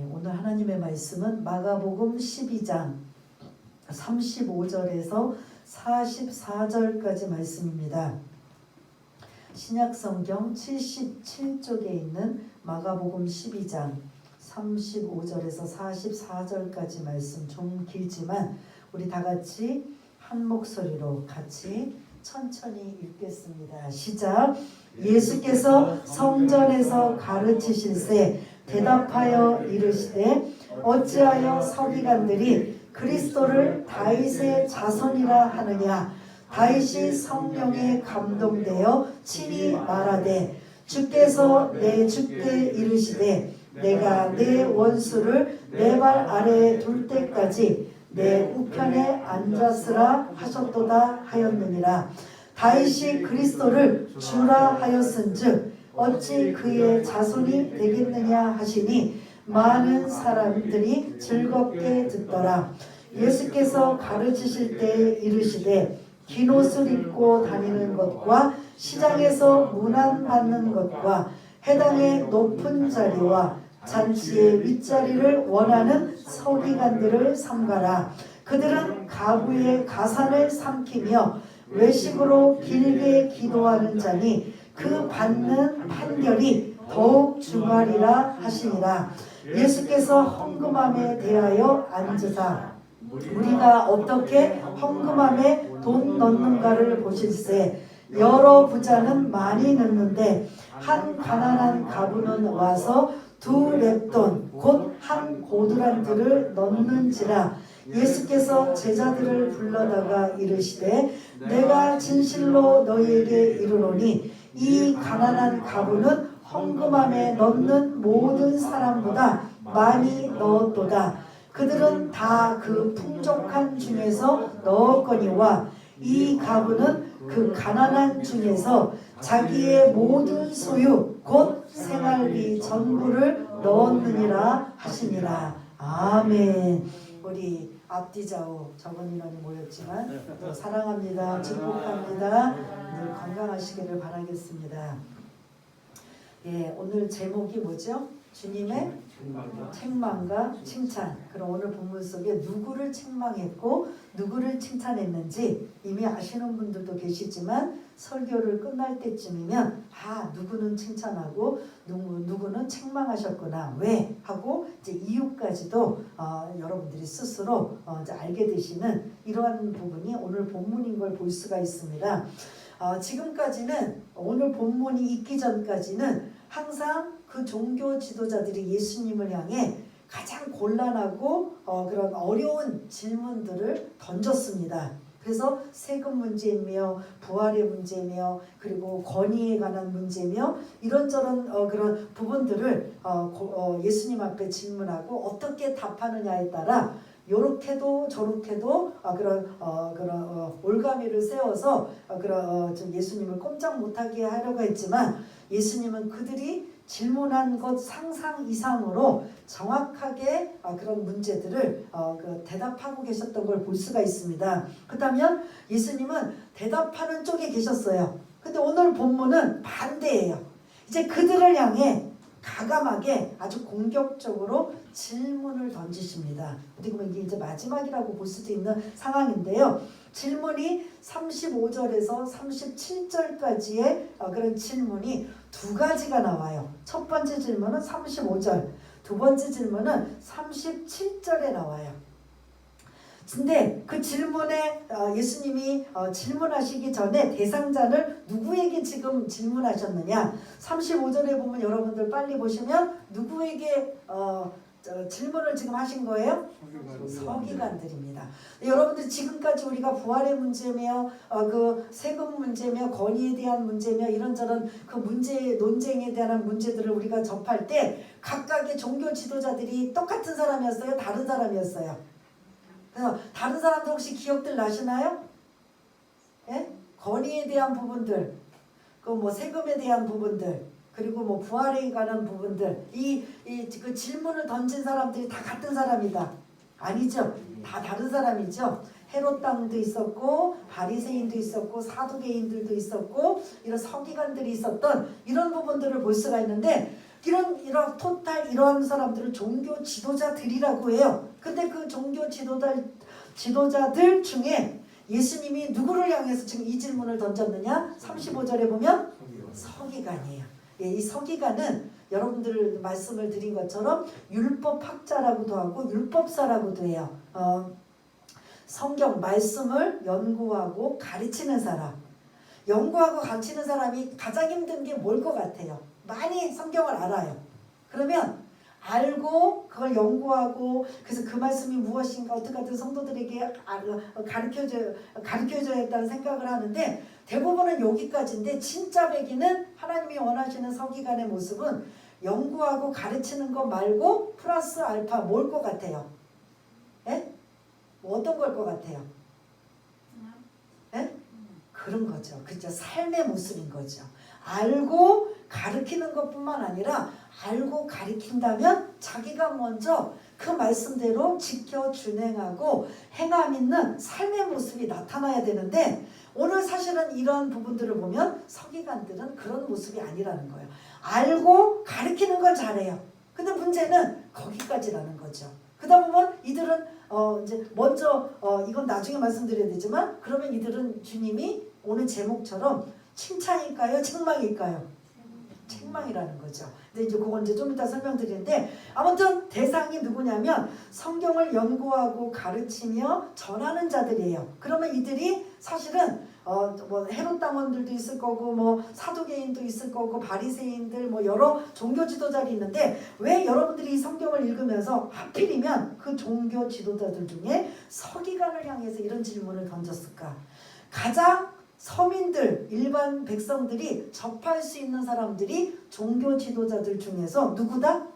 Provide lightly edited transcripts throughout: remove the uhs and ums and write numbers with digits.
오늘 하나님의 말씀은 마가복음 12장 35절에서 44절까지 말씀입니다. 신약성경 77쪽에 있는 마가복음 12장 35절에서 44절까지 말씀 좀 길지만 우리 다 같이 한 목소리로 같이 천천히 읽겠습니다. 시작. 예수께서 성전에서 가르치실세 대답하여 이르시되 어찌하여 서기관들이 그리스도를 다윗의 자손이라 하느냐. 다윗이 성령에 감동되어 친히 말하되 주께서 내 주께 이르시되 내가 내 원수를 내 발 아래에 둘 때까지 내 우편에 앉았으라 하셨도다 하였느니라. 다윗이 그리스도를 주라 하였은즉 어찌 그의 자손이 되겠느냐 하시니 많은 사람들이 즐겁게 듣더라. 예수께서 가르치실 때에 이르시되 긴 옷을 입고 다니는 것과 시장에서 문안받는 것과 해당의 높은 자리와 잔치의 윗자리를 원하는 서기관들을 삼가라. 그들은 가부의 가산을 삼키며 외식으로 길게 기도하는 자니 그 받는 판결이 더욱 중하리라 하시니라. 예수께서 헌금함에 대하여 앉으사 우리가 어떻게 헌금함에 돈 넣는가를 보실세. 여러 부자는 많이 넣는데 한 가난한 가부는 와서 2렙돈 곧 한 고두란트를 넣는지라. 예수께서 제자들을 불러다가 이르시되 내가 진실로 너희에게 이르노니 이 가난한 가부는 헌금함에 넣는 모든 사람보다 많이 넣었도다. 그들은 다 그 풍족한 중에서 넣었거니와 이 가부는 그 가난한 중에서 자기의 모든 소유 곧 생활비 전부를 넣었느니라 하시니라. 아멘. 우리 앞뒤 좌우 적은 인원이 모였지만 사랑합니다. 축복합니다. 늘 건강하시기를 바라겠습니다. 오늘 제목이 뭐죠? 주님의 책망과 칭찬. 그럼 오늘 본문 속에 누구를 책망했고 누구를 칭찬했는지 이미 아시는 분들도 계시지만 설교를 끝날 때쯤이면 누구는 칭찬하고 누구는 책망하셨구나. 왜? 하고 이제 이유까지도 여러분들이 스스로 이제 알게 되시는 이러한 부분이 오늘 본문인 걸 볼 수가 있습니다. 지금까지는 오늘 본문이 있기 전까지는 항상 그 종교 지도자들이 예수님을 향해 가장 곤란하고 그런 어려운 질문들을 던졌습니다. 그래서 세금 문제이며 부활의 문제며 그리고 권위에 관한 문제며 이런저런 그런 부분들을 예수님 앞에 질문하고 어떻게 답하느냐에 따라 요렇게도 저렇게도 그런 올가미를 세워서 좀 예수님을 꼼짝 못하게 하려고 했지만 예수님은 그들이 질문한 것 상상 이상으로 정확하게 그런 문제들을 대답하고 계셨던 걸 볼 수가 있습니다. 그렇다면 예수님은 대답하는 쪽에 계셨어요. 근데 오늘 본문은 반대예요. 이제 그들을 향해 가감하게 아주 공격적으로 질문을 던지십니다. 어떻게 보면 이게 이제 마지막이라고 볼 수도 있는 상황인데요. 질문이 35절에서 37절까지의 그런 질문이 두 가지가 나와요. 첫 번째 질문은 35절, 두 번째 질문은 37절에 나와요. 근데 그 질문에 예수님이 질문하시기 전에 대상자를 누구에게 지금 질문하셨느냐? 35절에 보면 여러분들 빨리 보시면 누구에게 질문을 지금 하신 거예요? 서기관들입니다. 여러분들 지금까지 우리가 부활의 문제며 그 세금 문제며 권위에 대한 문제며 이런저런 그 문제 논쟁에 대한 문제들을 우리가 접할 때 각각의 종교 지도자들이 똑같은 사람이었어요? 다른 사람이었어요? 그래서 다른 사람들 혹시 기억들 나시나요? 예? 권위에 대한 부분들, 그 세금에 대한 부분들, 그리고 부활에 관한 부분들, 그 질문을 던진 사람들이 다 같은 사람이다. 아니죠. 다 다른 사람이죠. 헤롯 왕도 있었고 바리새인도 있었고 사두개인들도 있었고 이런 서기관들이 있었던 이런 부분들을 볼 수가 있는데 이런 토탈 이러한 사람들을 종교 지도자들이라고 해요. 근데 그 종교 지도자들 중에 예수님이 누구를 향해서 지금 이 질문을 던졌느냐? 35절에 보면 서기관이에요. 예, 이 서기관은 여러분들 말씀을 드린 것처럼 율법학자라고도 하고 율법사라고도 해요. 성경 말씀을 연구하고 가르치는 사람. 연구하고 가르치는 사람이 가장 힘든 게 뭘 것 같아요? 많이 성경을 알아요. 그러면 알고 그걸 연구하고 그래서 그 말씀이 무엇인가 어떻게 하든 성도들에게 가르쳐줘야 했다는 생각을 하는데 대부분은 여기까지인데 진짜 배기는 하나님이 원하시는 서기관의 모습은 연구하고 가르치는 거 말고 플러스 알파 뭘 것 같아요? 예? 뭐 어떤 걸 것 같아요? 예? 그런 거죠. 그죠? 삶의 모습인 거죠. 알고 가르치는 것뿐만 아니라 알고 가르친다면 자기가 먼저 그 말씀대로 지켜 준행하고 행함 있는 삶의 모습이 나타나야 되는데 오늘 사실은 이런 부분들을 보면 서기관들은 그런 모습이 아니라는 거예요. 알고 가르치는 걸 잘해요. 근데 문제는 거기까지라는 거죠. 그러다 보면 이들은 이제 먼저 이건 나중에 말씀드려야 되지만 그러면 이들은 주님이 오늘 제목처럼 칭찬일까요? 책망일까요? 책망이라는 거죠. 근데 이제 그건 이제 좀 이따 설명드리는데 아무튼 대상이 누구냐면 성경을 연구하고 가르치며 전하는 자들이에요. 그러면 이들이 사실은 뭐 헤롯 당원들도 있을 거고 뭐 사두개인도 있을 거고 바리새인들 뭐 여러 종교 지도자들이 있는데 왜 여러분들이 이 성경을 읽으면서 하필이면 그 종교 지도자들 중에 서기관을 향해서 이런 질문을 던졌을까? 가장 서민들, 일반 백성들이 접할 수 있는 사람들이 종교 지도자들 중에서 누구다?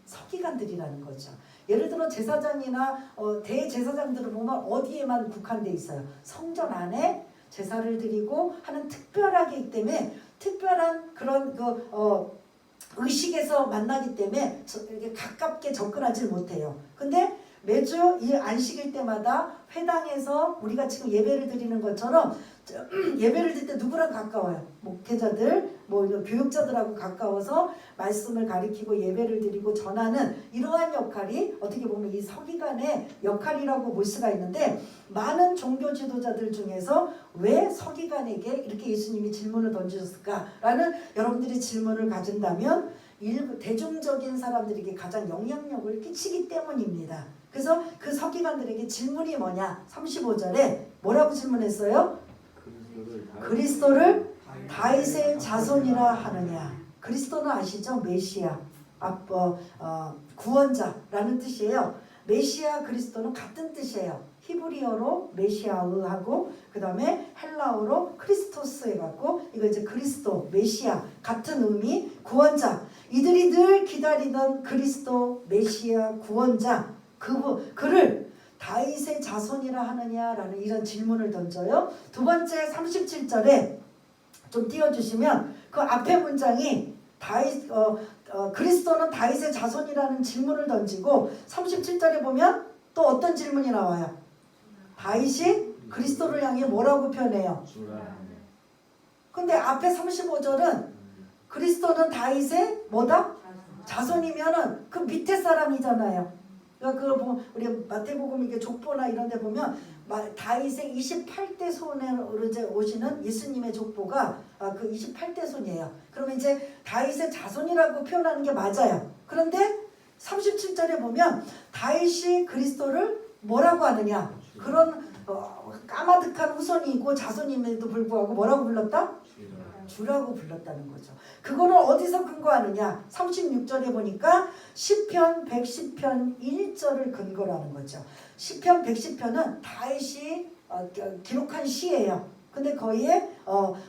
서기관들이라는 거죠. 예를 들어 제사장이나 대제사장들을 보면 어디에만 국한돼 있어요? 성전 안에 제사를 드리고 하는 특별하게 있기 때문에 특별한 그런 의식에서 만나기 때문에 이렇게 가깝게 접근하지 못해요. 근데 매주 이 안식일 때마다 회당에서 우리가 지금 예배를 드리는 것처럼 예배를 드릴 때 누구랑 가까워요? 목회자들, 뭐 교육자들하고 가까워서 말씀을 가리키고 예배를 드리고 전하는 이러한 역할이 어떻게 보면 이 서기관의 역할이라고 볼 수가 있는데 많은 종교 지도자들 중에서 왜 서기관에게 이렇게 예수님이 질문을 던지셨을까라는 여러분들이 질문을 가진다면 일부 대중적인 사람들에게 가장 영향력을 끼치기 때문입니다. 그래서 그 서기관들에게 질문이 뭐냐? 35절에 뭐라고 질문했어요? 그리스도를 다윗의 자손이라 하느냐? 그리스도는 아시죠? 메시아, 구원자라는 뜻이에요. 메시아 그리스도는 같은 뜻이에요. 히브리어로 메시아하고 그 다음에 헬라어로 크리스토스 해갖고 이거 이제 그리스도, 메시아 같은 의미 구원자. 이들이 늘 기다리던 그리스도, 메시아, 구원자 그를 다윗의 자손이라 하느냐라는 이런 질문을 던져요. 두 번째 37절에 좀 띄워주시면 그 앞에 문장이 그리스도는 다윗의 자손이라는 질문을 던지고 37절에 보면 또 어떤 질문이 나와요? 다윗이 그리스도를 향해 뭐라고 표현해요? 근데 앞에 35절은 그리스도는 다윗의 뭐다? 자손이면은 그 밑에 사람이잖아요. 그걸 보면 우리 마태복음 이게 족보나 이런 데 보면 다윗의 28대 손으로 이제 오시는 예수님의 족보가 그 28대 손이에요. 그러면 이제 다윗의 자손이라고 표현하는 게 맞아요. 그런데 37절에 보면 다윗이 그리스도를 뭐라고 하느냐? 그런 까마득한 후손이고 자손임에도 불구하고 뭐라고 불렀다? 주라고 불렀다는 거죠. 그거는 어디서 근거하느냐? 36절에 보니까 시편 110편 1절을 근거로 하는 거죠. 시편 110편은 다윗이 기록한 시예요. 근데 거기에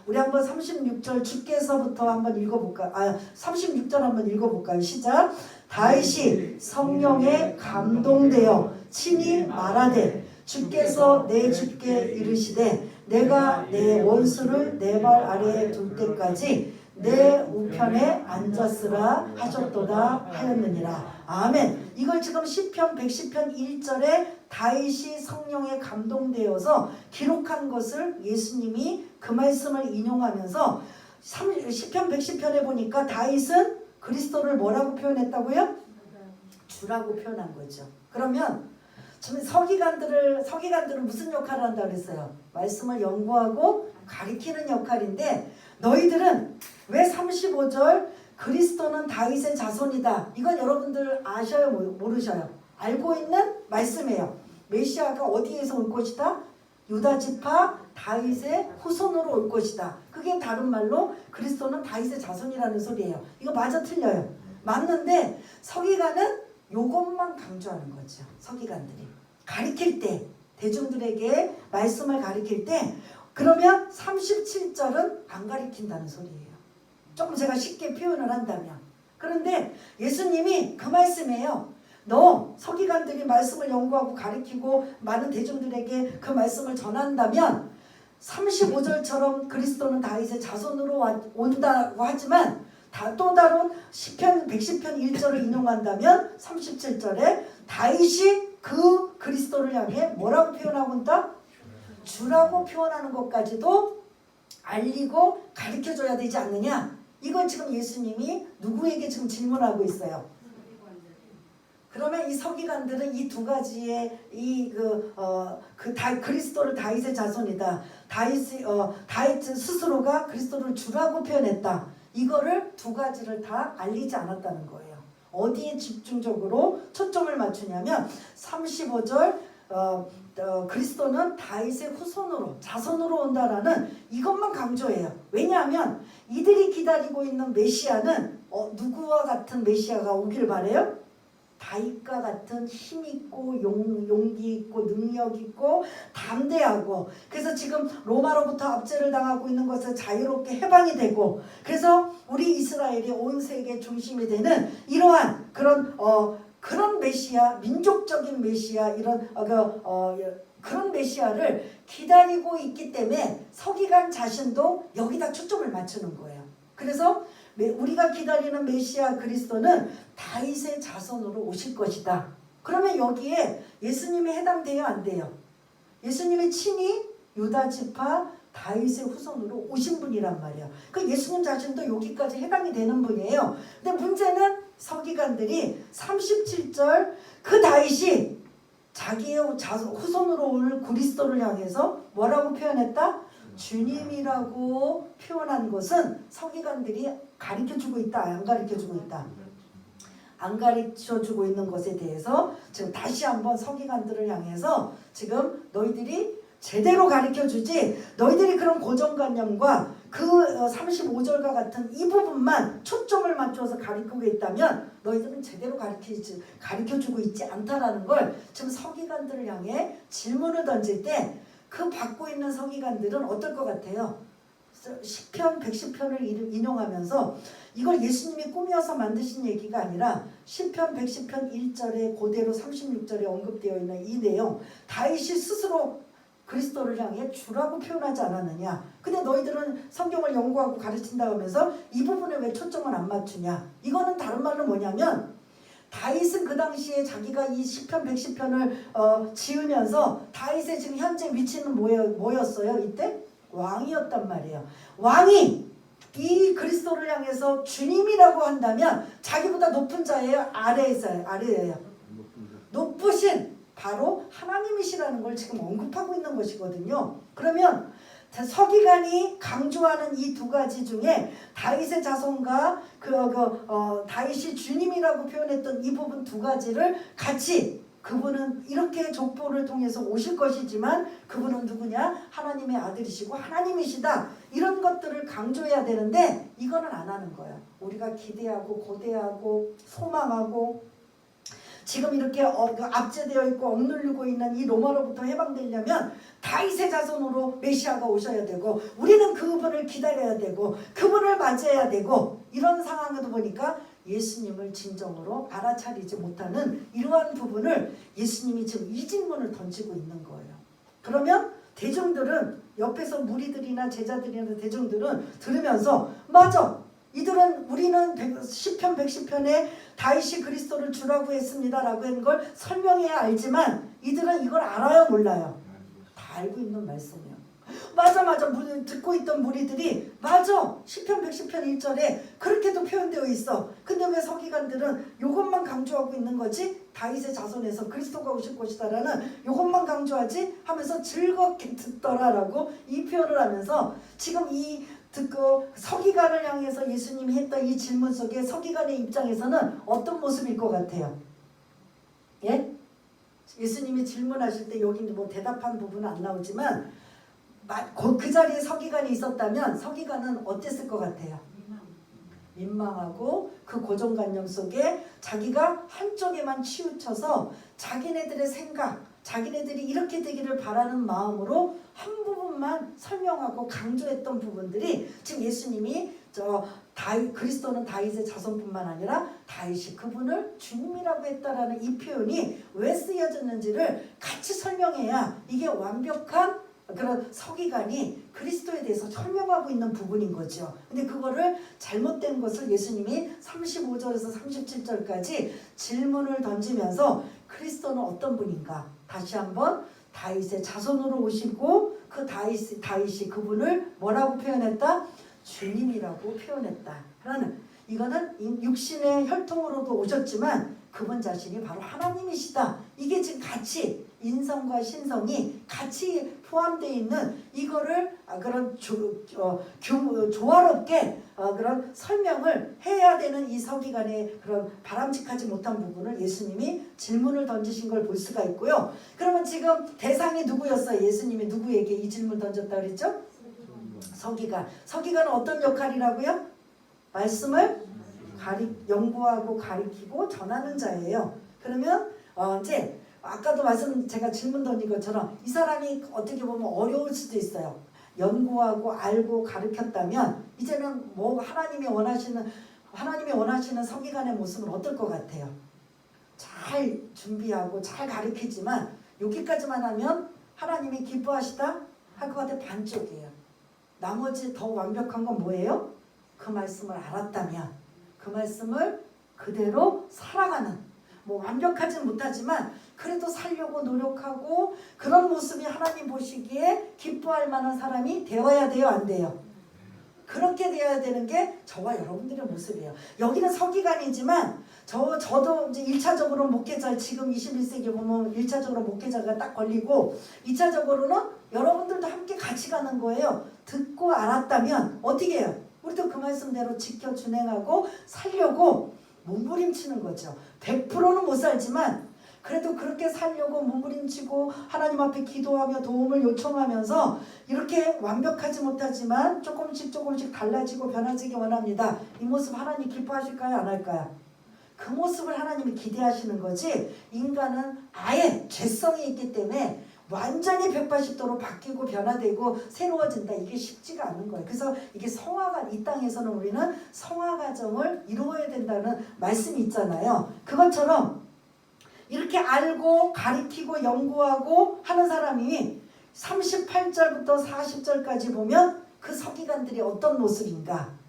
우리 한번 36절 주께서부터 한번 읽어볼까? 36절 한번 읽어볼까요? 시작. 다윗이 성령에 감동되어 친히 말하되 주께서 내 주께 이르시되 내가 내 원수를 내 발 아래에 둘 때까지 내 우편에 앉았으라 하셨도다 하였느니라. 아멘. 이걸 지금 시편 110편 1절에 다윗이 성령에 감동되어서 기록한 것을 예수님이 그 말씀을 인용하면서 시편 110편에 보니까 다윗은 그리스도를 뭐라고 표현했다고요? 주라고 표현한 거죠. 그러면 지금 서기관들은 무슨 역할을 한다고 그랬어요? 말씀을 연구하고 가리키는 역할인데 너희들은 왜 35절 그리스도는 다윗의 자손이다. 이건 여러분들 아셔요? 모르셔요? 알고 있는 말씀이에요. 메시아가 어디에서 올 것이다? 유다 지파 다윗의 후손으로 올 것이다. 그게 다른 말로 그리스도는 다윗의 자손이라는 소리예요. 이거 맞아 틀려요? 맞는데 서기관은 요것만 강조하는 거죠. 서기관들이 가리킬 때 대중들에게 말씀을 가리킬 때 그러면 37절은 안 가리킨다는 소리예요. 조금 제가 쉽게 표현을 한다면. 그런데 예수님이 그 말씀이에요. 너 서기관들이 말씀을 연구하고 가리키고 많은 대중들에게 그 말씀을 전한다면 35절처럼 그리스도는 다윗의 자손으로 온다고 하지만 또 다른 시편 110편 1절을 인용한다면 37절에 다윗이 그 그리스도를 향해 뭐라고 표현하고 있다? 주라고 표현하는 것까지도 알리고 가르쳐줘야 되지 않느냐? 이건 지금 예수님이 누구에게 지금 질문하고 있어요. 그러면 이 서기관들은 이 두 가지의 그리스도를 다윗의 자손이다. 다윗 스스로가 그리스도를 주라고 표현했다. 이거를 두 가지를 다 알리지 않았다는 거예요. 어디에 집중적으로 초점을 맞추냐면 35절 그리스도는 다윗의 후손으로 자손으로 온다라는 이것만 강조해요. 왜냐하면 이들이 기다리고 있는 메시아는 누구와 같은 메시아가 오길 바래요? 다윗과 같은 힘있고 용기 있고 능력 있고 담대하고 그래서 지금 로마로부터 압제를 당하고 있는 것을 자유롭게 해방이 되고 그래서 우리 이스라엘이 온 세계 중심이 되는 이러한 그런 메시아 민족적인 메시아 그런 메시아를 기다리고 있기 때문에 서기관 자신도 여기다 초점을 맞추는 거예요. 그래서 우리가 기다리는 메시아 그리스도는 다윗의 자손으로 오실 것이다. 그러면 여기에 예수님이 해당돼요? 안 돼요? 예수님이 친히 유다 지파 다윗의 후손으로 오신 분이란 말이에요. 그 예수님 자신도 여기까지 해당이 되는 분이에요. 근데 문제는 서기관들이 37절 그 다윗이 자기의 후손으로 올 그리스도를 향해서 뭐라고 표현했다? 주님이라고 표현한 것은 서기관들이 가르쳐주고 있다, 안 가르쳐주고 있다? 안 가르쳐주고 있는 것에 대해서 지금 다시 한번 서기관들을 향해서 지금 너희들이 제대로 가르쳐주지 너희들이 그런 고정관념과 그 35절과 같은 이 부분만 초점을 맞춰서 가르치고 있다면 너희들은 제대로 가르쳐주고 있지 않다라는 걸 지금 서기관들을 향해 질문을 던질 때 그 받고 있는 서기관들은 어떨 것 같아요? 시편 110편을 인용하면서 이걸 예수님이 꾸며서 만드신 얘기가 아니라 시편 110편 1절에 그대로 36절에 언급되어 있는 이 내용 다윗이 스스로 그리스도를 향해 주라고 표현하지 않았느냐. 근데 너희들은 성경을 연구하고 가르친다고 하면서 이 부분에 왜 초점을 안 맞추냐. 이거는 다른 말로 뭐냐면 다윗은 그 당시에 자기가 이 시편 110편을 지으면서 다윗의 지금 현재 위치는 뭐였어요? 이때? 왕이었단 말이에요. 왕이 이 그리스도를 향해서 주님이라고 한다면 자기보다 높은 자예요? 아래예요? 높으신 바로 하나님이시라는 걸 지금 언급하고 있는 것이거든요. 그러면 서기관이 강조하는 이 두 가지 중에 다윗의 자손과 다윗이 주님이라고 표현했던 이 부분 두 가지를 같이 그분은 이렇게 족보를 통해서 오실 것이지만 그분은 누구냐? 하나님의 아들이시고 하나님이시다. 이런 것들을 강조해야 되는데 이거는 안 하는 거야. 우리가 기대하고 고대하고 소망하고 지금 이렇게 압제되어 있고 억누르고 있는 이 로마로부터 해방되려면 다윗의 자손으로 메시아가 오셔야 되고 우리는 그분을 기다려야 되고 그분을 맞이해야 되고 이런 상황에도 보니까 예수님을 진정으로 알아차리지 못하는 이러한 부분을 예수님이 지금 이 질문을 던지고 있는 거예요. 그러면 대중들은 옆에서 무리들이나 제자들이나 대중들은 들으면서 맞아. 우리는 시편 110편에 다윗이 그리스도를 주라고 했습니다 라고 하는 걸 설명해야 알지만 이들은 이걸 알아요 몰라요? 다 알고 있는 말씀이에요. 맞아 듣고 있던 무리들이 맞아 시편 110편 1절에 그렇게도 표현되어 있어. 근데 왜 서기관들은 이것만 강조하고 있는 거지? 다윗의 자손에서 그리스도가 오실 것이다라는 이것만 강조하지? 하면서 즐겁게 듣더라라고 이 표현을 하면서 지금 이 듣고 서기관을 향해서 예수님이 했던 이 질문 속에 서기관의 입장에서는 어떤 모습일 것 같아요? 예? 예수님이 질문하실 때 여기 뭐 대답한 부분은 안 나오지만 그 자리에 서기관이 있었다면 서기관은 어땠을 것 같아요? 민망하고 그 고정관념 속에 자기가 한쪽에만 치우쳐서 자기네들의 생각, 자기네들이 이렇게 되기를 바라는 마음으로 한 부분만 설명하고 강조했던 부분들이 지금 예수님이 그리스도는 다윗의 자손뿐만 아니라 다윗이 그분을 주님이라고 했다라는 이 표현이 왜 쓰여졌는지를 같이 설명해야 이게 완벽한 그런 서기관이 그리스도에 대해서 설명하고 있는 부분인 거죠. 근데 그거를 잘못된 것을 예수님이 35절에서 37절까지 질문을 던지면서 그리스도는 어떤 분인가? 다시 한번 다윗의 자손으로 오시고 그 다윗이 그분을 뭐라고 표현했다? 주님이라고 표현했다. 라는 이거는 육신의 혈통으로도 오셨지만 그분 자신이 바로 하나님이시다. 이게 지금 같이 인성과 신성이 같이 포함되어 있는 이거를 그런 조화롭게 그런 설명을 해야 되는 이 서기관의 그런 바람직하지 못한 부분을 예수님이 질문을 던지신 걸 볼 수가 있고요. 그러면 지금 대상이 누구였어요? 예수님이 누구에게 이 질문 던졌다 그랬죠? 서기관. 서기관은 어떤 역할이라고요? 말씀을 연구하고 가리키고 전하는 자예요. 그러면 이제 아까도 제가 질문 던진 것처럼 이 사람이 어떻게 보면 어려울 수도 있어요. 연구하고 알고 가르쳤다면 이제는 뭐 하나님이 원하시는 서기관의 모습은 어떨 것 같아요? 잘 준비하고 잘 가르치지만 여기까지만 하면 하나님이 기뻐하시다 할 것 같아. 반쪽이에요. 나머지 더 완벽한 건 뭐예요? 그 말씀을 알았다면 그 말씀을 그대로 살아가는, 뭐 완벽하진 못하지만 그래도 살려고 노력하고 그런 모습이 하나님 보시기에 기뻐할 만한 사람이 되어야 돼요, 안 돼요? 그렇게 되어야 되는 게 저와 여러분들의 모습이에요. 여기는 서기관이지만 저도 이제 1차적으로 목회자, 지금 21세기 보면 1차적으로 목회자가 딱 걸리고 2차적으로는 여러분들도 함께 같이 가는 거예요. 듣고 알았다면 어떻게 해요? 우리도 그 말씀대로 지켜 준행하고 살려고 몸부림치는 거죠. 100%는 못 살지만 그래도 그렇게 살려고 몸부림치고 하나님 앞에 기도하며 도움을 요청하면서 이렇게 완벽하지 못하지만 조금씩 달라지고 변화지기 원합니다. 이 모습 하나님 기뻐하실까요? 안 할까요? 그 모습을 하나님이 기대하시는 거지, 인간은 아예 죄성이 있기 때문에 완전히 180도로 바뀌고 변화되고 새로워진다. 이게 쉽지가 않은 거예요. 그래서 이게 이 땅에서는 우리는 성화 과정을 이루어야 된다는 말씀이 있잖아요. 그것처럼 이렇게 알고 가리키고 연구하고 하는 사람이 38절부터 40절까지 보면 그 서기관들이 어떤 모습인가.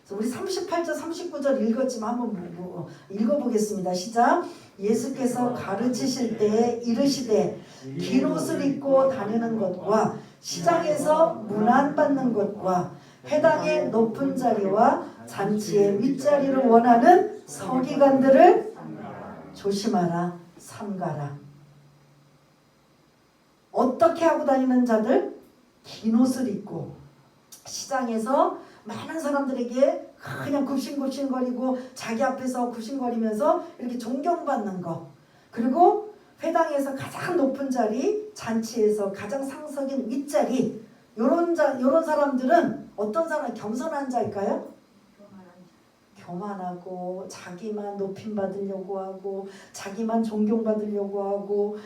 그래서 우리 38절 39절 읽었지만 한번 읽어보겠습니다. 시작. 예수께서 가르치실 때에 이르시되 긴 옷을 입고 다니는 것과 시장에서 문안받는 것과 회당의 높은 자리와 잔치의 윗자리를 원하는 서기관들을 조심하라, 삼가라. 어떻게 하고 다니는 자들? 긴 옷을 입고 시장에서 많은 사람들에게 그냥 굽신굽신거리고 자기 앞에서 굽신거리면서 이렇게 존경받는 거. 그리고 회당에서 가장 높은 자리, 잔치에서 가장 상석인 윗자리. 요런 사람들은 어떤 사람? 겸손한 자일까요? 교만하고 자기만 높임받으려고 하고 자기만 존경받으려고 하고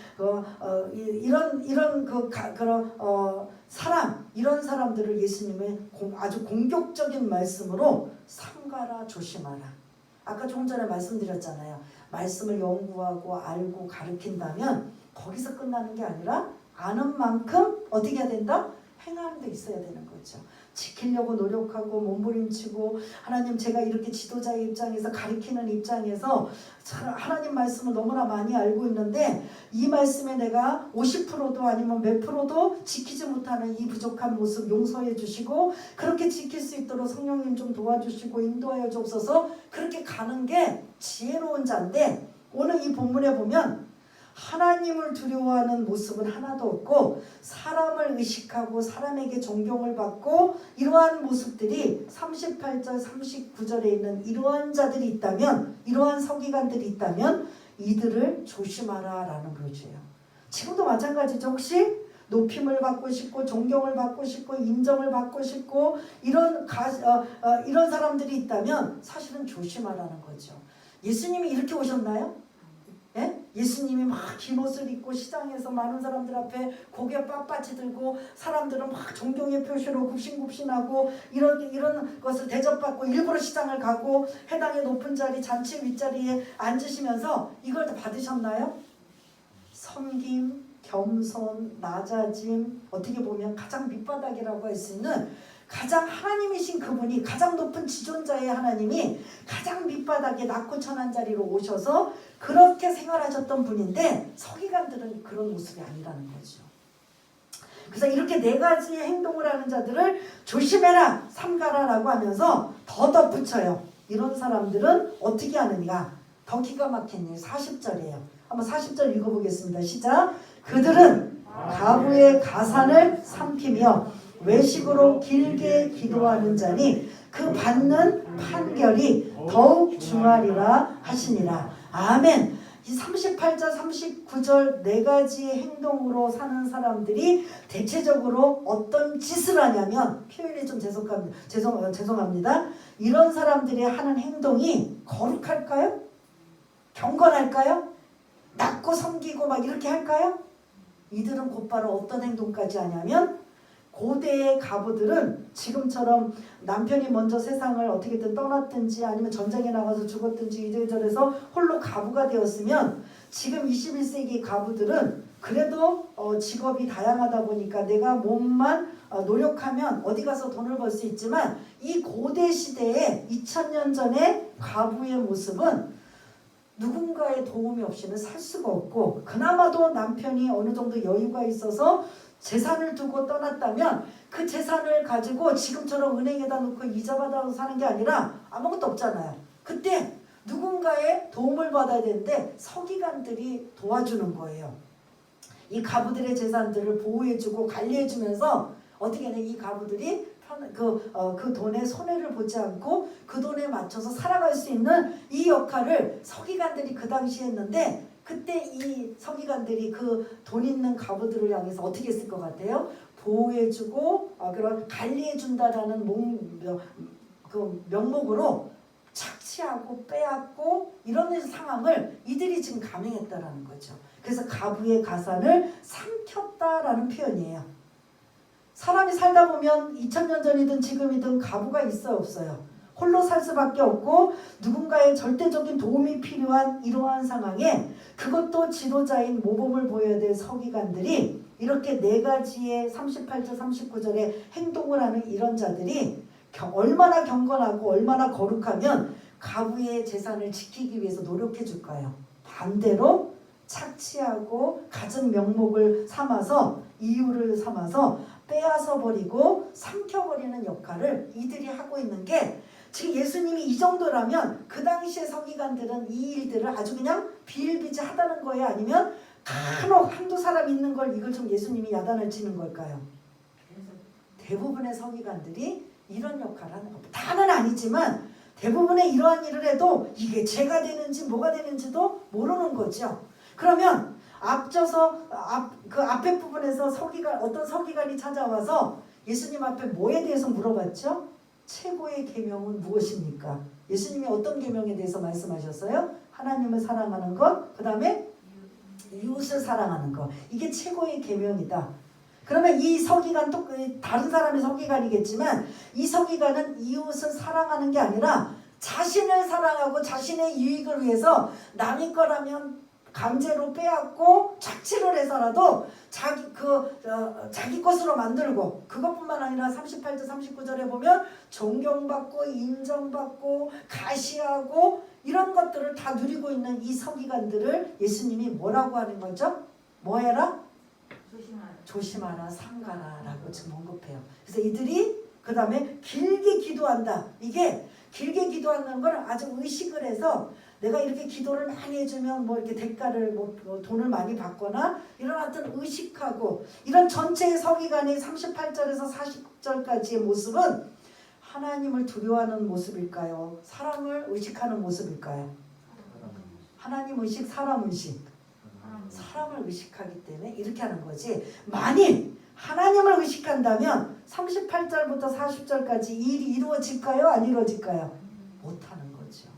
이런 사람들을 예수님의 아주 공격적인 말씀으로 삼가라, 조심하라. 아까 조금 전에 말씀드렸잖아요. 말씀을 연구하고 알고 가르친다면 거기서 끝나는 게 아니라 아는 만큼 어떻게 해야 된다? 행하는 데 있어야 되는 거죠. 지키려고 노력하고 몸부림치고 하나님 제가 이렇게 지도자의 입장에서 가리키는 입장에서 하나님 말씀을 너무나 많이 알고 있는데 이 말씀에 내가 50%도 아니면 몇 프로도 지키지 못하는 이 부족한 모습 용서해 주시고 그렇게 지킬 수 있도록 성령님 좀 도와주시고 인도하여 주옵소서. 그렇게 가는 게 지혜로운 자인데 오늘 이 본문에 보면 하나님을 두려워하는 모습은 하나도 없고 사람을 의식하고 사람에게 존경을 받고 이러한 모습들이 38절 39절에 있는 이러한 자들이 있다면 이러한 서기관들이 있다면 이들을 조심하라 라는 거죠. 지금도 마찬가지죠. 혹시 높임을 받고 싶고 존경을 받고 싶고 인정을 받고 싶고 이런 사람들이 있다면 사실은 조심하라는 거죠. 예수님이 이렇게 오셨나요? 예? 예수님이 막 긴 옷을 입고 시장에서 많은 사람들 앞에 고개 빳빳이 들고 사람들은 막 존경의 표시로 굽신굽신하고 이런 것을 대접받고 일부러 시장을 가고 해당의 높은 자리 잔치 윗자리에 앉으시면서 이걸 다 받으셨나요? 섬김, 겸손, 낮아짐, 어떻게 보면 가장 밑바닥이라고 할 수 있는 가장 하나님이신 그분이 가장 높은 지존자의 하나님이 가장 밑바닥에 낮고 천한 자리로 오셔서 그렇게 생활하셨던 분인데 서기관들은 그런 모습이 아니라는 거죠. 그래서 이렇게 네 가지의 행동을 하는 자들을 조심해라 삼가라라고 하면서 더 덧붙여요. 이런 사람들은 어떻게 하느냐 더 기가 막힌 일 40절이에요. 한번 40절 읽어보겠습니다. 시작. 그들은 가부의 가산을 삼키며 외식으로 길게 기도하는 자니 그 받는 판결이 더욱 중하리라 하시니라. 아멘. 이 38절 39절 네 가지의 행동으로 사는 사람들이 대체적으로 어떤 짓을 하냐면 표현이 좀 죄송합니다. 이런 사람들이 하는 행동이 거룩할까요? 경건할까요? 낮고 섬기고 막 이렇게 할까요? 이들은 곧바로 어떤 행동까지 하냐면 고대의 가부들은 지금처럼 남편이 먼저 세상을 어떻게든 떠났든지 아니면 전쟁에 나가서 죽었든지 이래저래서 홀로 가부가 되었으면 지금 21세기 가부들은 그래도 직업이 다양하다 보니까 내가 몸만 노력하면 어디 가서 돈을 벌 수 있지만 이 고대 시대에 2000년 전에 가부의 모습은 누군가의 도움이 없이는 살 수가 없고 그나마도 남편이 어느 정도 여유가 있어서 재산을 두고 떠났다면 그 재산을 가지고 지금처럼 은행에다 놓고 이자 받아서 사는 게 아니라 아무것도 없잖아요. 그때 누군가의 도움을 받아야 되는데 서기관들이 도와주는 거예요. 이 가부들의 재산들을 보호해주고 관리해주면서 어떻게 하냐 이 가부들이 그 돈에 손해를 보지 않고 그 돈에 맞춰서 살아갈 수 있는 이 역할을 서기관들이 그 당시에 했는데 그때 이 서기관들이 그 돈 있는 가부들을 향해서 어떻게 했을 것 같아요? 보호해주고 그런 관리해준다라는 그 명목으로 착취하고 빼앗고 이런 상황을 이들이 지금 감행했다라는 거죠. 그래서 가부의 가산을 삼켰다라는 표현이에요. 사람이 살다 보면 2000년 전이든 지금이든 가부가 있어요 없어요? 홀로 살 수밖에 없고 누군가의 절대적인 도움이 필요한 이러한 상황에 그것도 지도자인 모범을 보여야 될 서기관들이 이렇게 네 가지의 38절 39절에 행동을 하는 이런 자들이 얼마나 경건하고 얼마나 거룩하면 가부의 재산을 지키기 위해서 노력해 줄까요? 반대로 착취하고 가진 명목을 삼아서 이유를 삼아서 빼앗아 버리고 삼켜버리는 역할을 이들이 하고 있는 게 지금 예수님이 이 정도라면 그 당시의 서기관들은 이 일들을 아주 그냥 비일비재하다는 거예요? 아니면 간혹 한두 사람 있는 걸 이걸 좀 예수님이 야단을 치는 걸까요? 대부분의 서기관들이 이런 역할을 하는 겁니다. 다는 아니지만 대부분의 이러한 일을 해도 이게 죄가 되는지 뭐가 되는지도 모르는 거죠. 그러면 앞서서 그 앞에 부분에서 어떤 서기관이 찾아와서 예수님 앞에 뭐에 대해서 물어봤죠? 최고의 계명은 무엇입니까? 예수님이 어떤 계명에 대해서 말씀하셨어요? 하나님을 사랑하는 것, 그 다음에 이웃을 사랑하는 것. 이게 최고의 계명이다. 그러면 이 서기관 또 다른 사람의 서기관이겠지만 이 서기관은 이웃을 사랑하는 게 아니라 자신을 사랑하고 자신의 유익을 위해서 남의 거라면 강제로 빼앗고 착취를 해서라도 자기 것으로 만들고, 그것뿐만 아니라 38절 39절에 보면 존경받고 인정받고 가시하고 이런 것들을 다 누리고 있는 이 서기관들을 예수님이 뭐라고 하는 거죠? 뭐 해라? 조심하라, 삼가라 라고 지금 언급해요. 그래서 이들이 그 다음에 길게 기도한다. 이게 길게 기도하는 걸 아주 의식을 해서, 내가 이렇게 기도를 많이 해주면 뭐 이렇게 대가를 뭐 돈을 많이 받거나 이런 하여튼 의식하고, 이런 전체의 서기관이 38절에서 40절까지의 모습은 하나님을 두려워하는 모습일까요? 사람을 의식하는 모습일까요? 하나님 의식, 사람 의식. 사람을 의식하기 때문에 이렇게 하는 거지. 만일 하나님을 의식한다면 38절부터 40절까지 일이 이루어질까요? 안 이루어질까요? 못하는 거죠.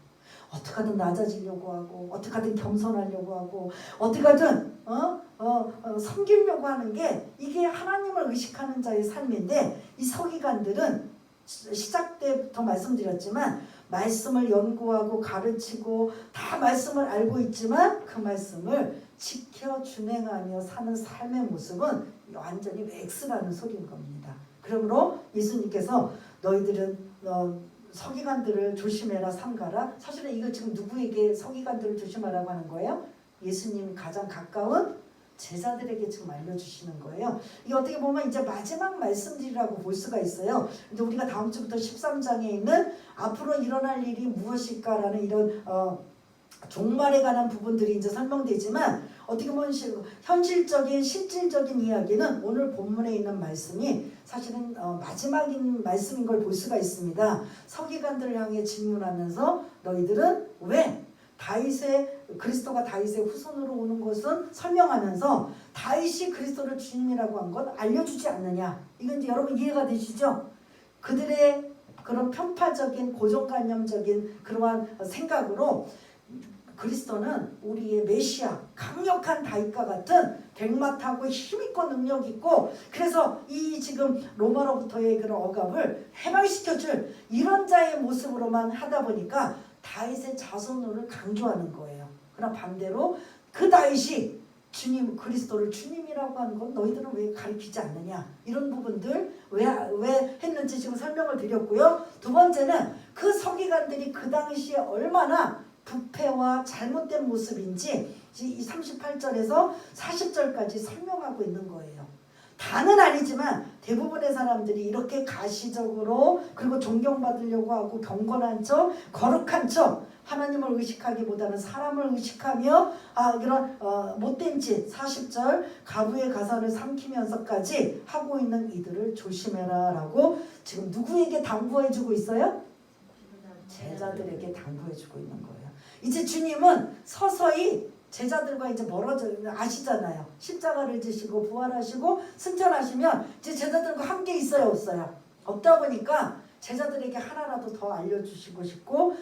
어떻게 하든 낮아지려고 하고, 어떻게 하든 겸손하려고 하고, 어떻게 하든 섬기려고 하는 게 이게 하나님을 의식하는 자의 삶인데, 이 서기관들은 시작 때부터 말씀드렸지만 말씀을 연구하고 가르치고 다 말씀을 알고 있지만 그 말씀을 지켜 준행하며 사는 삶의 모습은 완전히 X라는 소리인 겁니다. 그러므로 예수님께서 너희들은 서기관들을 조심해라, 삼가라. 사실은 이거 지금 누구에게 서기관들을 조심하라고 하는 거예요? 예수님 가장 가까운 제자들에게 지금 알려주시는 거예요. 이게 어떻게 보면 이제 마지막 말씀들이라고 볼 수가 있어요. 근데 우리가 다음 주부터 13장에 있는 앞으로 일어날 일이 무엇일까라는 이런 종말에 관한 부분들이 이제 설명되지만, 어떻게 보면 현실적인 실질적인 이야기는 오늘 본문에 있는 말씀이 사실은 마지막인 말씀인 걸 볼 수가 있습니다. 서기관들을 향해 질문하면서 너희들은 왜 그리스도가 다윗의 후손으로 오는 것은 설명하면서 다윗이 그리스도를 주님이라고 한 건 알려주지 않느냐. 이건 이제 여러분 이해가 되시죠? 그들의 그런 편파적인 고정관념적인 그러한 생각으로 그리스도는 우리의 메시아, 강력한 다윗과 같은 백마 타고 힘있고 능력있고, 그래서 이 지금 로마로부터의 그런 억압을 해방시켜줄 이런 자의 모습으로만 하다 보니까 다윗의 자손을 강조하는 거예요. 그러나 반대로 그 다윗이 주님, 그리스도를 주님이라고 하는 건 너희들은 왜 가르치지 않느냐, 이런 부분들 왜 했는지 지금 설명을 드렸고요. 두 번째는 그 서기관들이 그 당시에 얼마나 부패와 잘못된 모습인지 이 38절에서 40절까지 설명하고 있는 거예요. 다는 아니지만 대부분의 사람들이 이렇게 가시적으로, 그리고 존경받으려고 하고 경건한 척, 거룩한 척, 하나님을 의식하기보다는 사람을 의식하며 이런 못된 짓, 40절 가부의 가사를 삼키면서까지 하고 있는 이들을 조심해라 라고 지금 누구에게 당부해주고 있어요? 제자들에게 당부해주고 있는 거예요. 이제 주님은 서서히 제자들과 이제 멀어져 아시잖아요. 십자가를 지시고 부활하시고 승천하시면 이제 제자들과 함께 있어요, 없어요? 없다 보니까 제자들에게 하나라도 더 알려주시고 싶고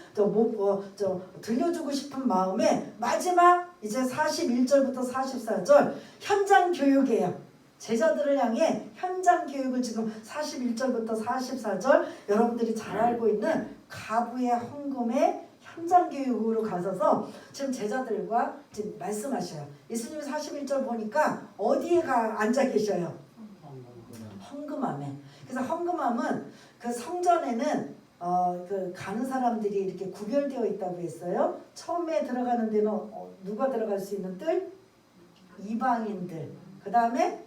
들려주고 싶은 마음에 마지막 이제 41절부터 44절 현장 교육이에요. 제자들을 향해 현장 교육을 지금 41절부터 44절 여러분들이 잘 알고 있는 가부의 헌금의 현장 교육으로 가셔서 지금 제자들과 지금 말씀하셔요. 예수님이 41절 보니까 어디에 앉아 계셔요? 헌금함에. 그래서 헌금함은 그 성전에는 그 가는 사람들이 이렇게 구별되어 있다고 했어요. 처음에 들어가는 데는 누가 들어갈 수 있는 뜰? 이방인들. 그 다음에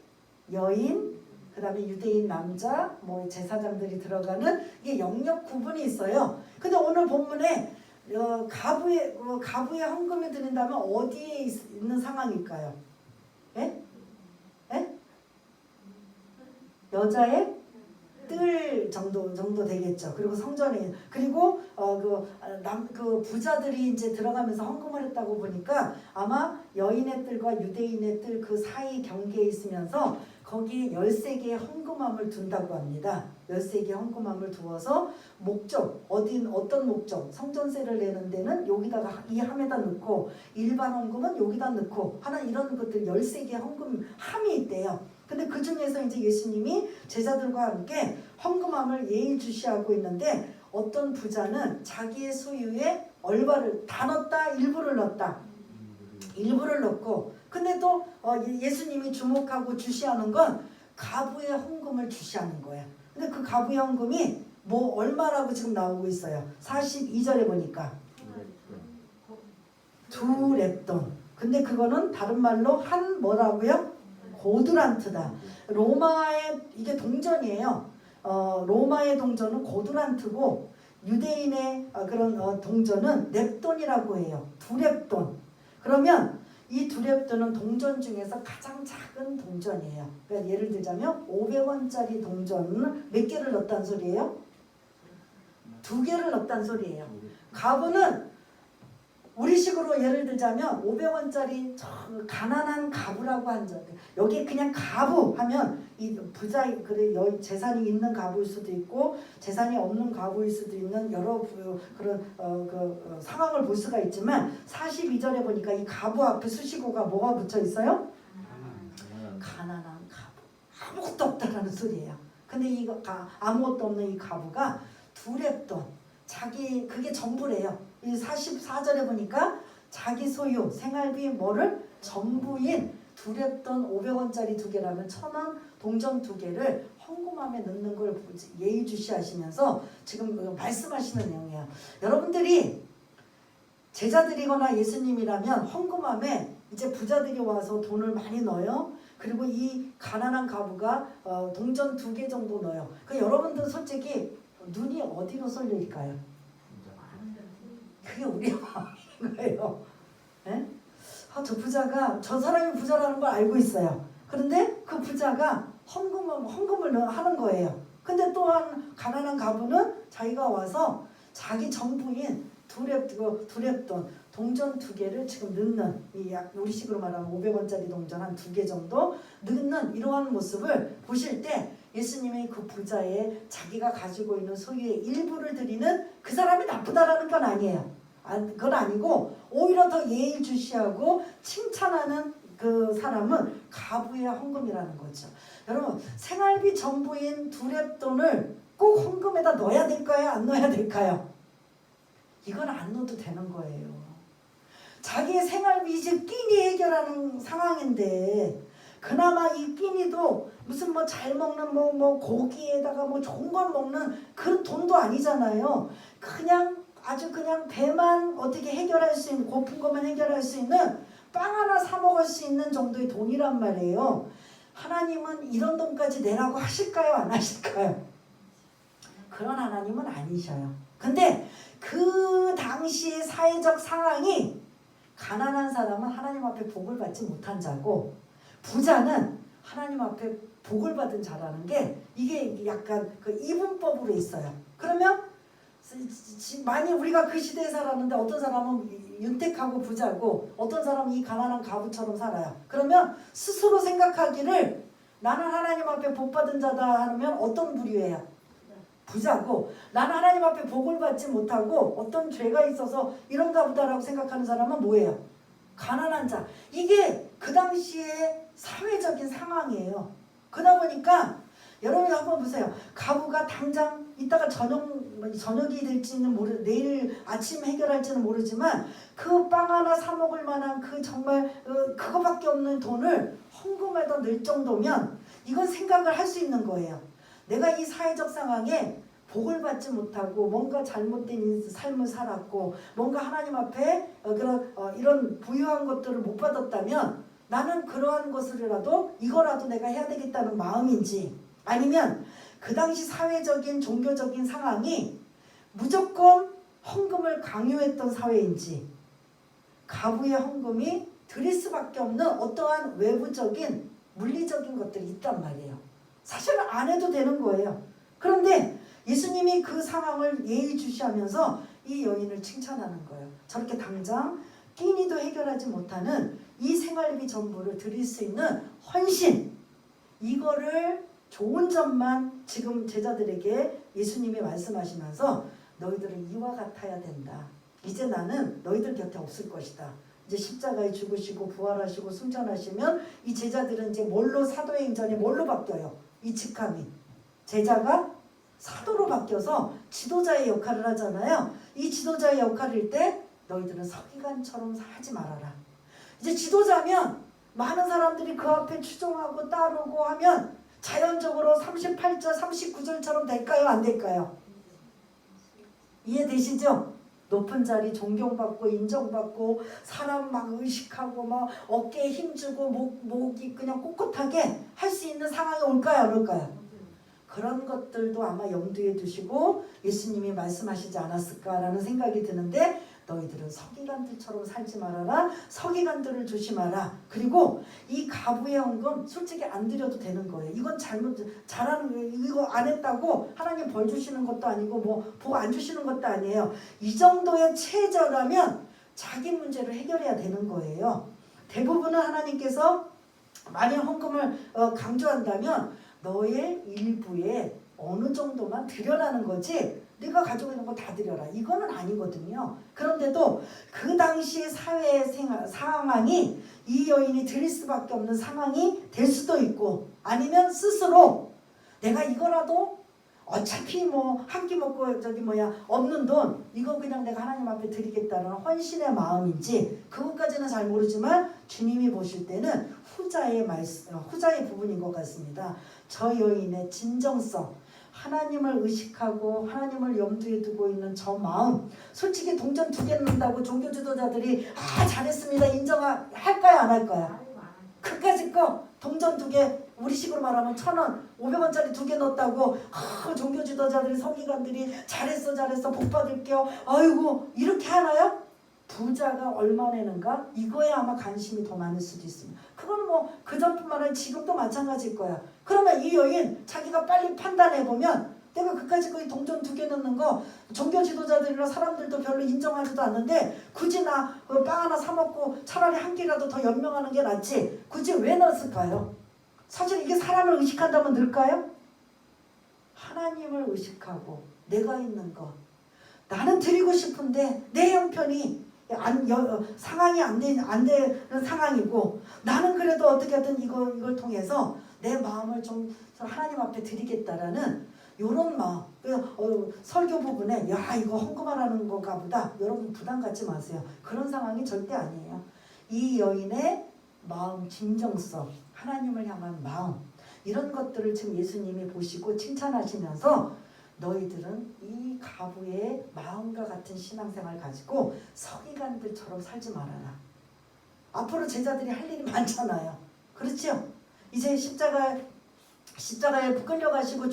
여인, 그 다음에 유대인 남자, 뭐 제사장들이 들어가는 이게 영역 구분이 있어요. 근데 오늘 본문에 가부의 헌금이 드린다면 어디에 있는 상황일까요? 예? 예? 여자의 뜰 정도 되겠죠. 그리고 성전에, 그리고 그 부자들이 이제 들어가면서 헌금을 했다고 보니까 아마 여인의 뜰과 유대인의 뜰 그 사이 경계에 있으면서 거기에 13개의 헌금함을 둔다고 합니다. 13개의 헌금함을 두어서 목적, 어떤 목적, 성전세를 내는 데는 여기다가 이 함에다 넣고, 일반 헌금은 여기다 넣고 하는 이런 것들 13개의 헌금함이 있대요. 근데 그 중에서 이제 예수님이 제자들과 함께 헌금함을 예의주시하고 있는데, 어떤 부자는 자기의 소유에 얼바를 다 넣었다, 일부를 넣었다. 일부를 넣고, 근데 또 예수님이 주목하고 주시하는 건 가부의 헌금을 주시하는 거야. 근데 그 가부의 헌금이 뭐 얼마라고 지금 나오고 있어요. 42절에 보니까 두 렙돈. 근데 그거는 다른 말로 한 뭐라고요? 고두란트다. 로마의 이게 동전이에요. 로마의 동전은 고두란트고 유대인의 그런 동전은 렙돈이라고 해요. 두 렙돈. 그러면 이 두 렙돈은 동전 중에서 가장 작은 동전이에요. 그러니까 예를 들자면 500원짜리 동전은 몇 개를 넣었다는 소리예요? 2개를 넣었다는 소리예요. 가부는 우리식으로 예를 들자면 500원짜리 가난한 가부라고 한다는데, 여기 그냥 가부 하면 이 부자, 그래 재산이 있는 가부일 수도 있고 재산이 없는 가부일 수도 있는 여러 그런 상황을 볼 수가 있지만 42절에 보니까 이 가부 앞에 수식어가 뭐가 붙여 있어요? 가난한 가부. 아무것도 없다라는 소리예요. 근데 이거 아무것도 없는 이 가부가 두 렙돈, 자기 그게 전부래요. 이 44절에 보니까 자기 소유 생활비 뭐를 전부인 두 렙돈 500원짜리 2개라면 1000원 동전 2개를 헌금함에 넣는 걸 예의주시하시면서 지금 말씀하시는 내용이에요. 여러분들이 제자들이거나 예수님이라면 헌금함에 이제 부자들이 와서 돈을 많이 넣어요. 그리고 이 가난한 가부가 동전 2개 정도 넣어요. 그 여러분들 솔직히 눈이 어디로 쏠릴까요? 그게 우리 마음인 거예요. 네? 저 부자가, 저 사람이 부자라는 걸 알고 있어요. 그런데 그 부자가 헌금을 하는 거예요. 근데 또한 가난한 가부는 자기가 와서 자기 전부인 두 렙돈 동전 2개를 지금 넣는, 우리식으로 말하면 500원짜리 동전 한 2개 정도 넣는 이러한 모습을 보실 때 예수님이 그 부자의 자기가 가지고 있는 소유의 일부를 드리는 그 사람이 나쁘다라는 건 아니에요. 그건 아니고 오히려 더 예의주시하고 칭찬하는 그 사람은 가부의 헌금이라는 거죠. 여러분, 생활비 전부인 두 렙돈을 꼭 헌금에다 넣어야 될까요? 안 넣어야 될까요? 이건 안 넣어도 되는 거예요. 자기의 생활비 이제 끼니 해결하는 상황인데 그나마 이 끼니도 무슨 뭐 잘 먹는 뭐 고기에다가 뭐 좋은 걸 먹는 그런 돈도 아니잖아요. 그냥 아주 그냥 배만 어떻게 해결할 수 있는, 고픈 것만 해결할 수 있는 빵 하나 사 먹을 수 있는 정도의 돈이란 말이에요. 하나님은 이런 돈까지 내라고 하실까요? 안 하실까요? 그런 하나님은 아니셔요. 근데 그 당시의 사회적 상황이 가난한 사람은 하나님 앞에 복을 받지 못한 자고 부자는 하나님 앞에 복을 받은 자라는 게 이게 약간 그 이분법으로 있어요. 그러면 많이 우리가 그 시대에 살았는데 어떤 사람은 윤택하고 부자고 어떤 사람은 이 가난한 가부처럼 살아요. 그러면 스스로 생각하기를 나는 하나님 앞에 복 받은 자다 하면 어떤 부류예요? 부자고, 나는 하나님 앞에 복을 받지 못하고 어떤 죄가 있어서 이런가 보다라고 생각하는 사람은 뭐예요? 가난한 자. 이게 그 당시의 사회적인 상황이에요. 그러다 보니까 여러분이 한번 보세요. 가부가 당장 이따가 저녁이 될지는 내일 아침 해결할지는 모르지만 그 빵 하나 사 먹을 만한 그 정말 그거밖에 없는 돈을 헌금에다 넣을 정도면 이건 생각을 할 수 있는 거예요. 내가 이 사회적 상황에 복을 받지 못하고 뭔가 잘못된 삶을 살았고 뭔가 하나님 앞에 이런 부유한 것들을 못 받았다면 나는 그러한 것을라도 이거라도 내가 해야 되겠다는 마음인지, 아니면 그 당시 사회적인 종교적인 상황이 무조건 헌금을 강요했던 사회인지, 가부의 헌금이 드릴 수밖에 없는 어떠한 외부적인 물리적인 것들이 있단 말이에요. 사실은 안 해도 되는 거예요. 그런데 예수님이 그 상황을 예의주시하면서 이 여인을 칭찬하는 거예요. 저렇게 당장 끼니도 해결하지 못하는 이 생활비 전부를 드릴 수 있는 헌신, 이거를 좋은 점만 지금 제자들에게 예수님이 말씀하시면서 너희들은 이와 같아야 된다. 이제 나는 너희들 곁에 없을 것이다. 이제 십자가에 죽으시고 부활하시고 승천하시면 이 제자들은 이제 뭘로, 사도행전에 뭘로 바뀌어요? 이 직함이 제자가 사도로 바뀌어서 지도자의 역할을 하잖아요. 이 지도자의 역할일 때 너희들은 서기관처럼 하지 말아라. 이제 지도자면 많은 사람들이 그 앞에 추종하고 따르고 하면 자연적으로 38절, 39절처럼 될까요? 안 될까요? 이해되시죠? 높은 자리 존경받고 인정받고 사람 막 의식하고 막 어깨에 힘주고 목이 그냥 꼿꼿하게 할 수 있는 상황이 올까요? 안 올까요? 그런 것들도 아마 염두에 두시고 예수님이 말씀하시지 않았을까라는 생각이 드는데 너희들은 서기관들처럼 살지 말아라. 서기관들을 조심하라. 그리고 이 가부의 헌금 솔직히 안 드려도 되는 거예요. 이건 잘하는 거예요. 이거 안 했다고 하나님 벌 주시는 것도 아니고 뭐 복 안 주시는 것도 아니에요. 이 정도의 체저라면 자기 문제를 해결해야 되는 거예요. 대부분은 하나님께서 만약 헌금을 강조한다면 너의 일부에 어느 정도만 드려라는 거지 네가 가지고 있는 거 다 드려라 이거는 아니거든요. 그런데도 그 당시의 사회의 상황이 이 여인이 드릴 수밖에 없는 상황이 될 수도 있고 아니면 스스로 내가 이거라도 어차피 뭐 한 끼 먹고 없는 돈 이거 그냥 내가 하나님 앞에 드리겠다는 헌신의 마음인지 그것까지는 잘 모르지만 주님이 보실 때는 후자의 부분인 것 같습니다. 저 여인의 진정성 하나님을 의식하고 하나님을 염두에 두고 있는 저 마음 솔직히 동전 2개 넣는다고 종교 지도자들이 잘했습니다 인정할까요 안 할까요? 그까짓 거 동전 2개 우리식으로 말하면 1,000원 500원짜리 2개 넣었다고 종교 지도자들이 서기관들이 잘했어 복 받을게요 아이고 이렇게 하나요? 부자가 얼마 내는가? 이거에 아마 관심이 더 많을 수도 있습니다. 그건 뭐 그전뿐만 아니라 지금도 마찬가지일 거야. 그러면 이 여인 자기가 빨리 판단해보면 내가 그까짓 거에 동전 2개 넣는 거 종교 지도자들이나 사람들도 별로 인정하지도 않는데 굳이 나 빵 하나 사 먹고 차라리 한 끼라도 더 연명하는 게 낫지 굳이 왜 넣었을까요? 사실 이게 사람을 의식한다면 늘까요? 하나님을 의식하고 내가 있는 것 나는 드리고 싶은데 내 형편이 상황이 안 되는 상황이고 나는 그래도 어떻게든 이걸 통해서 내 마음을 좀 하나님 앞에 드리겠다라는 이런 마음 설교 부분에 야 이거 헌금하라는 건가 보다 여러분 부담 갖지 마세요. 그런 상황이 절대 아니에요. 이 여인의 마음 진정성 하나님을 향한 마음 이런 것들을 지금 예수님이 보시고 칭찬하시면서 너희들은 이 가부의 마음과 같은 신앙생활 가지고 서기관들처럼 살지 말아라. 앞으로 제자들이 할 일이 많잖아요. 그렇죠? 이제 십자가에 끌려가시고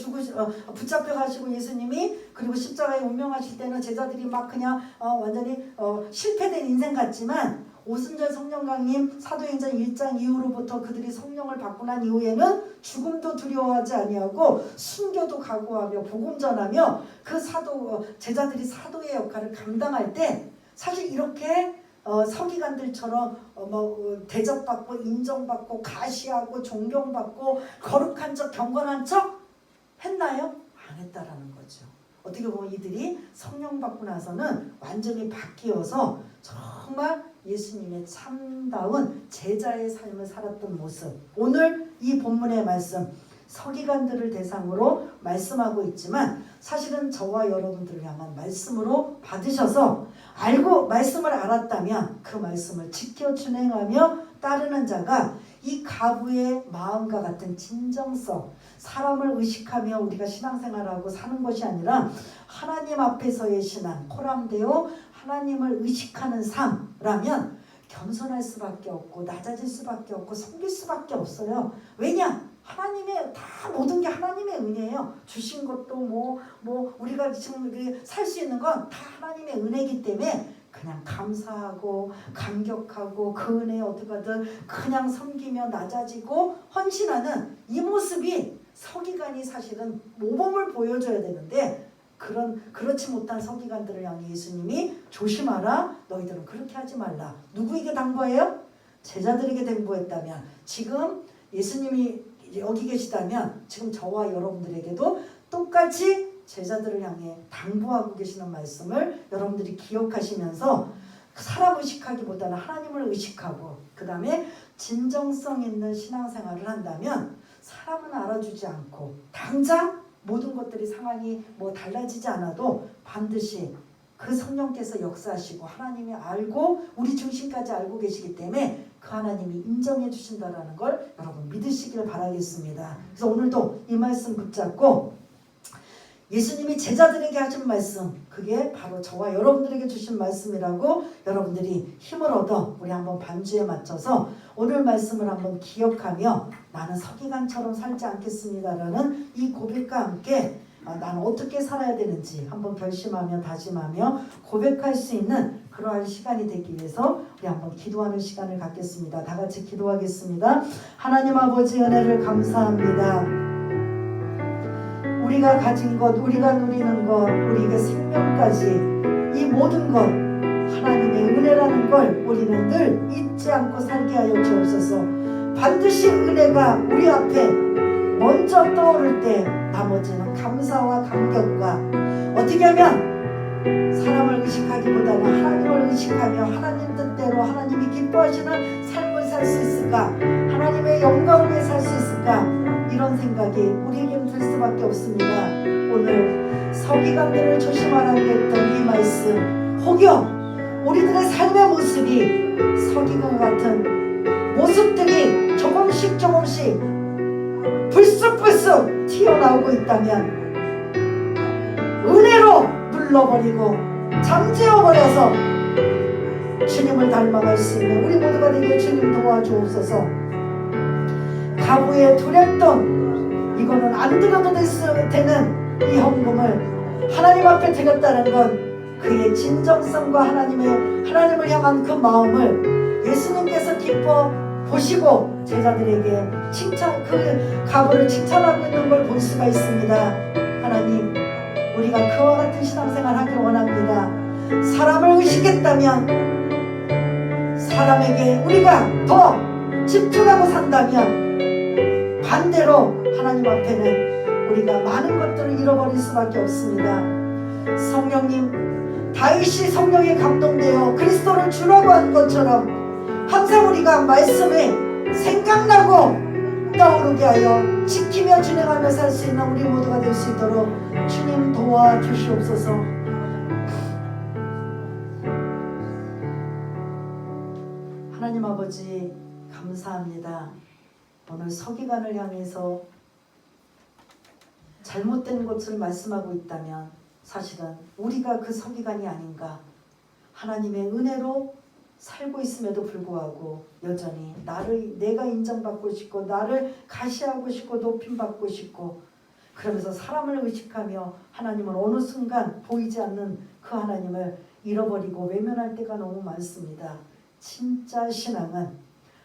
붙잡혀가시고 예수님이 그리고 십자가에 운명하실 때는 제자들이 막 그냥 완전히 실패된 인생 같지만 오순절 성령강림 사도행전 1장 이후로부터 그들이 성령을 받고 난 이후에는 죽음도 두려워하지 아니하고 순교도 각오하며 복음 전하며 그 제자들이 사도의 역할을 감당할 때 사실 이렇게 서기관들처럼 대접받고 인정받고 가시하고 존경받고 거룩한 척 경건한 척 했나요? 안 했다라는 거죠. 어떻게 보면 이들이 성령 받고 나서는 완전히 바뀌어서 정말 예수님의 참다운 제자의 삶을 살았던 모습 오늘 이 본문의 말씀 서기관들을 대상으로 말씀하고 있지만 사실은 저와 여러분들을 향한 말씀으로 받으셔서 알고 말씀을 알았다면 그 말씀을 지켜 준행하며 따르는 자가 이 가부의 마음과 같은 진정성 사람을 의식하며 우리가 신앙생활하고 사는 것이 아니라 하나님 앞에서의 신앙 코람데오 하나님을 의식하는 삶라면 겸손할 수밖에 없고 낮아질 수밖에 없고 섬길 수밖에 없어요. 왜냐? 하나님의 다 모든 게 하나님의 은혜예요. 주신 것도 뭐 우리가 지금 살 수 있는 건 다 하나님의 은혜이기 때문에 그냥 감사하고 감격하고 그 은혜에 어떻게든 그냥 섬기며 낮아지고 헌신하는 이 모습이 서기관이 사실은 모범을 보여줘야 되는데 그렇지 못한 서기관들을 향해 예수님이 조심하라 너희들은 그렇게 하지 말라. 누구에게 당부해요? 제자들에게 당부했다면 지금 예수님이 여기 계시다면 지금 저와 여러분들에게도 똑같이 제자들을 향해 당부하고 계시는 말씀을 여러분들이 기억하시면서 사람 의식하기보다는 하나님을 의식하고 그 다음에 진정성 있는 신앙생활을 한다면 사람은 알아주지 않고 당장 모든 것들이 상황이 달라지지 않아도 반드시 그 성령께서 역사하시고 하나님이 알고 우리 중심까지 알고 계시기 때문에 그 하나님이 인정해 주신다라는 걸 여러분 믿으시길 바라겠습니다. 그래서 오늘도 이 말씀 붙잡고 예수님이 제자들에게 하신 말씀, 그게 바로 저와 여러분들에게 주신 말씀이라고 여러분들이 힘을 얻어 우리 한번 반주에 맞춰서 오늘 말씀을 한번 기억하며 나는 서기관처럼 살지 않겠습니다라는 이 고백과 함께 나는 어떻게 살아야 되는지 한번 결심하며 다짐하며 고백할 수 있는 그러한 시간이 되기 위해서 우리 한번 기도하는 시간을 갖겠습니다. 다 같이 기도하겠습니다. 하나님 아버지 은혜를 감사합니다. 우리가 가진 것, 우리가 누리는 것, 우리에게 생명까지 이 모든 것 하나님의 은혜라는 걸 우리는 늘 잊지 않고 살게 하여 주옵소서. 반드시 은혜가 우리 앞에 먼저 떠오를 때 나머지는 감사와 감격과 어떻게 하면 사람을 의식하기보다는 하나님을 의식하며 하나님 뜻대로 하나님이 기뻐하시는 삶을 살 수 있을까, 하나님의 영광을 위해 살 수 있을까, 이런 생각이 우리에게는 들 수밖에 없습니다. 오늘 서기관들을 조심하라고 했던 이 말씀, 혹여 우리들의 삶의 모습이 서기관 같은 모습들이 조금씩 불쑥불쑥 튀어나오고 있다면 은혜로 눌러버리고 잠재워버려서 주님을 닮아갈 수 있는 우리 모두가 되게 주님 도와주옵소서. 가부에 두렸던 이거는 안 드려도 되는 이 헌금을 하나님 앞에 드렸다는 건 그의 진정성과 하나님을 향한 그 마음을 예수님께서 기뻐 보시고 제자들에게 그 가부를 칭찬하고 있는 걸 볼 수가 있습니다. 하나님, 우리가 그와 같은 신앙생활 하길 원합니다. 사람을 의식했다면, 사람에게 우리가 더 집중하고 산다면 반대로 하나님 앞에는 우리가 많은 것들을 잃어버릴 수밖에 없습니다. 성령님, 다윗이 성령에 감동되어 그리스도를 주라고 한 것처럼 항상 우리가 말씀에 생각나고 떠오르게 하여 지키며 준행하며 살 수 있는 우리 모두가 될 수 있도록 주님 도와주시옵소서. 하나님 아버지 감사합니다. 오늘 서기관을 향해서 잘못된 것을 말씀하고 있다면 사실은 우리가 그 서기관이 아닌가, 하나님의 은혜로 살고 있음에도 불구하고 여전히 내가 인정받고 싶고 나를 가시하고 싶고 높임받고 싶고 그러면서 사람을 의식하며 하나님을 어느 순간 보이지 않는 그 하나님을 잃어버리고 외면할 때가 너무 많습니다. 진짜 신앙은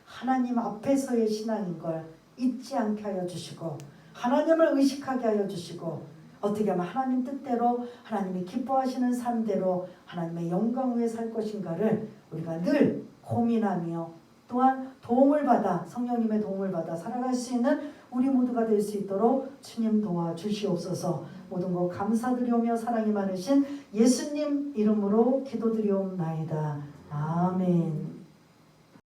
하나님 앞에서의 신앙인 걸 잊지 않게 하여 주시고 하나님을 의식하게 하여 주시고 어떻게 하면 하나님 뜻대로 하나님이 기뻐하시는 삶대로 하나님의 영광 위에 살 것인가를 우리가 늘 고민하며 또한 도움을 받아 성령님의 도움을 받아 살아갈 수 있는 우리 모두가 될 수 있도록 주님 도와주시옵소서. 모든 것 감사드리오며 사랑이 많으신 예수님 이름으로 기도드리옵나이다. 아멘.